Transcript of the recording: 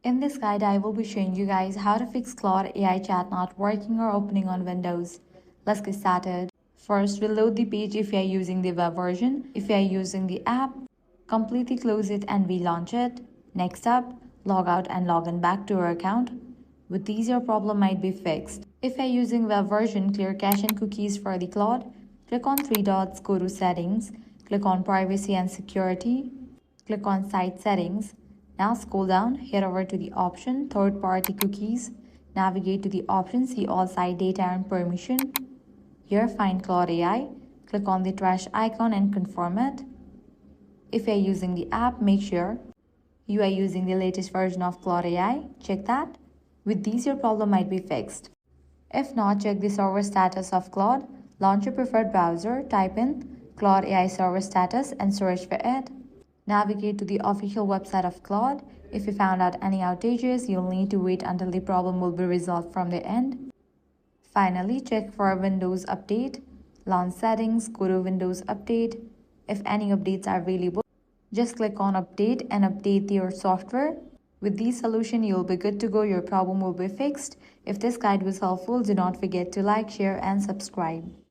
In this guide, I will be showing you guys how to fix Claude AI chat not working or opening on Windows. Let's get started. First, we'll load the page if you are using the web version. If you are using the app, completely close it and relaunch it. Next up, log out and log in back to your account. With these, your problem might be fixed. If you are using web version, clear cache and cookies for the Claude. Click on three dots, go to settings, click on privacy and security, click on site settings. Now scroll down, head over to the option third-party cookies, navigate to the option see all site data and permission. Here find Claude AI, click on the trash icon and confirm it. If you are using the app, make sure you are using the latest version of Claude AI, check that. With these, your problem might be fixed. If not, check the server status of Claude, launch your preferred browser, type in Claude AI server status and search for it. Navigate to the official website of Claude. If you found out any outages, you'll need to wait until the problem will be resolved from the end. Finally, check for Windows Update. Launch Settings, go to Windows Update. If any updates are available, just click on Update and update your software. With these solutions, you'll be good to go. Your problem will be fixed. If this guide was helpful, do not forget to like, share, and subscribe.